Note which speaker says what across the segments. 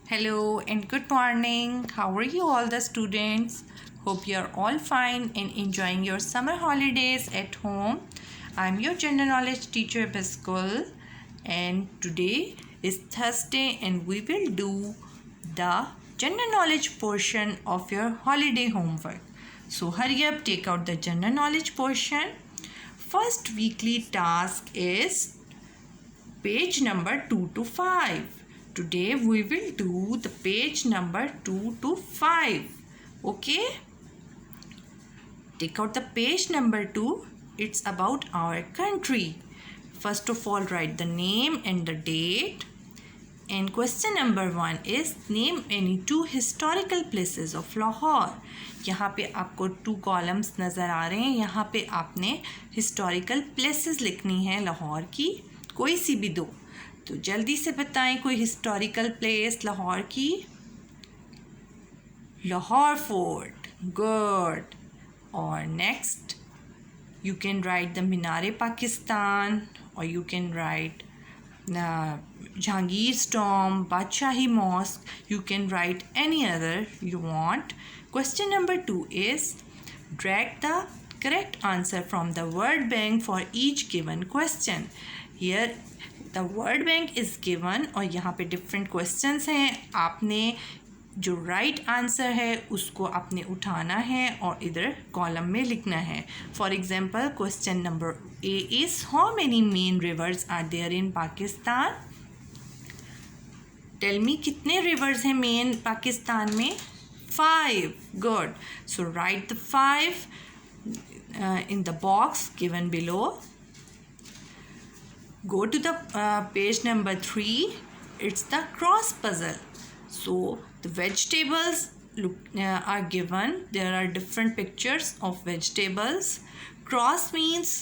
Speaker 1: Hello and good morning. How are you all the students? Hope you are all fine and enjoying your summer holidays at home. I'm your general knowledge teacher Biskul, and today is Thursday and we will do the general knowledge portion of your holiday homework. So hurry up, take out the general knowledge portion. First weekly task is page number 2 to 5. Today we will do the page number 2 to 5. Okay? Take out the page number 2. It's about our country. First of all, write the name and the date. And question number 1 is name any two historical places of Lahore. यहाँ पे आपको 2 columns नज़र आ रहे हैं. यहाँ पे आपने historical places लिखनी है लाहौर की, कोई सी भी दो. तो जल्दी से बताएं कोई हिस्टोरिकल प्लेस लाहौर की. Lahore fort, good. और next you can write the Minar Pakistan, or you can write Jahangir's tomb, Badshahi Mosque. You can write any other you want. Question number 2 is drag the correct answer from the word bank for each given question. Here the word bank is given और यहाँ पे different questions हैं. आपने जो right answer है उसको आपने उठाना है और इधर कॉलम में लिखना है. For example question number A is how many main rivers are there in Pakistan. Tell me कितने रिवर्स हैं मेन पाकिस्तान में. 5. Good. So write the 5 in the box given below. Go to the page number 3. It's the cross puzzle. So the vegetables are given. There are different pictures of vegetables. Cross means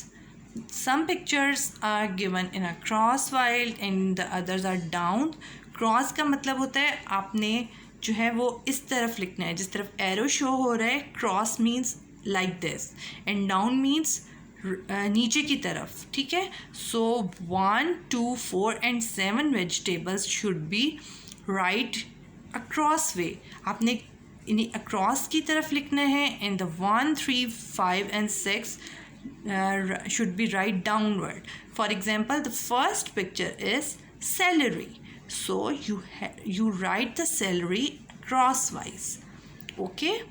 Speaker 1: some pictures are given in a cross while and the others are down. Cross का मतलब होता है आपने जो है वो इस तरफ लिखना है जिस तरफ एरो शो हो रहा है. Cross means like this and down means नीचे की तरफ. ठीक है. So 1, 2, 4 and 7 vegetables should be right across way. आपने इन्हें across की तरफ लिखना है and the 1, 3, 5 and 6 should be right downward. For example, the first picture is celery. So you write the celery crosswise. Okay.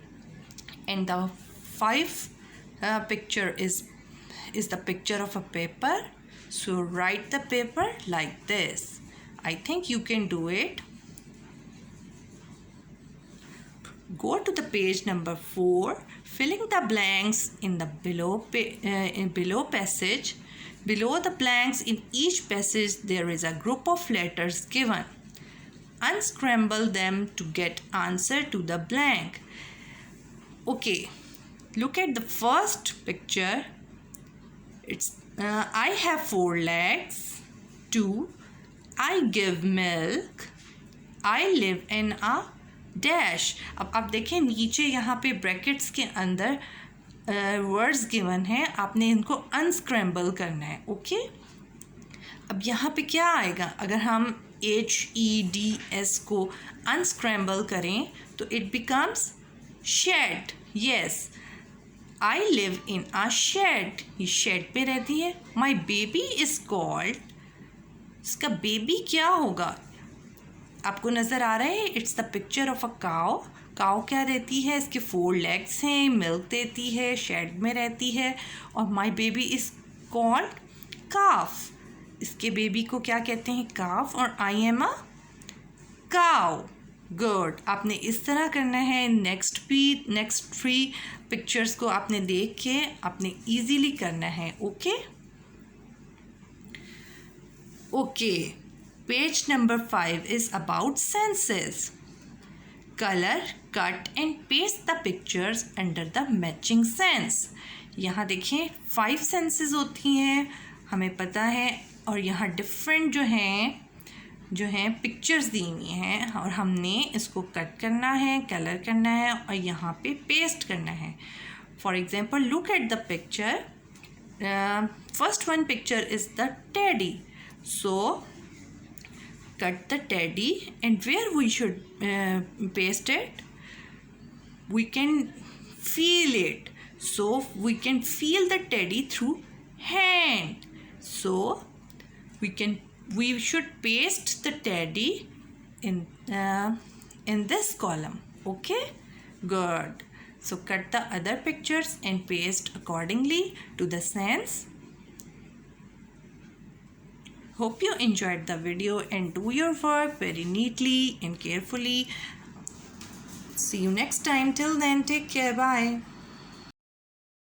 Speaker 1: And the 5 picture is the picture of a paper. So write the paper like this. I think you can do it. Go to the page number 4, filling the blanks in the below passage. Below the blanks in each passage there is a group of letters given. Unscramble them to get answer to the blank. Okay, look at the first picture. It's I have 4 legs. 2. I give milk. I live in a dash. अब आप देखें नीचे यहाँ पे brackets के अंदर words given हैं. आपने इनको अनस्क्रैम्बल करना है. ओके. अब यहाँ पे क्या आएगा अगर हम HEDS को अनस्क्रैम्बल करें तो it becomes shed. Yes, I live in a shed. ये शेड पे रहती है. My baby is called. इसका बेबी क्या होगा आपको नज़र आ रहा है. It's the picture of a cow. Cow क्या रहती है, इसके 4 लेग्स हैं, मिल्क देती है, शेड में रहती है. और माई बेबी इज़ कॉल्ड काफ. इसके बेबी को क्या कहते हैं, काफ. और I am a cow. Good. आपने इस तरह करना है. नेक्स्ट 3 पिक्चर्स को आपने देख के आपने ईजीली करना है. Okay. Okay. Page number 5 is about senses. Color, cut and paste the pictures under the matching sense. यहाँ देखिए 5 senses होती हैं हमें पता है. और यहाँ different जो हैं पिक्चर्स दी हुई हैं और हमने इसको कट करना है, कलर करना है और यहाँ पे पेस्ट करना है. For example, look at the picture. First one picture is the teddy. So cut the teddy, and where we should paste it? We can feel it. So we can feel the teddy through hand. So we should paste the teddy in this column. Okay, good. So cut the other pictures and paste accordingly to the sense. Hope you enjoyed the video and do your work very neatly and carefully. See you next time. Till then, take care. Bye.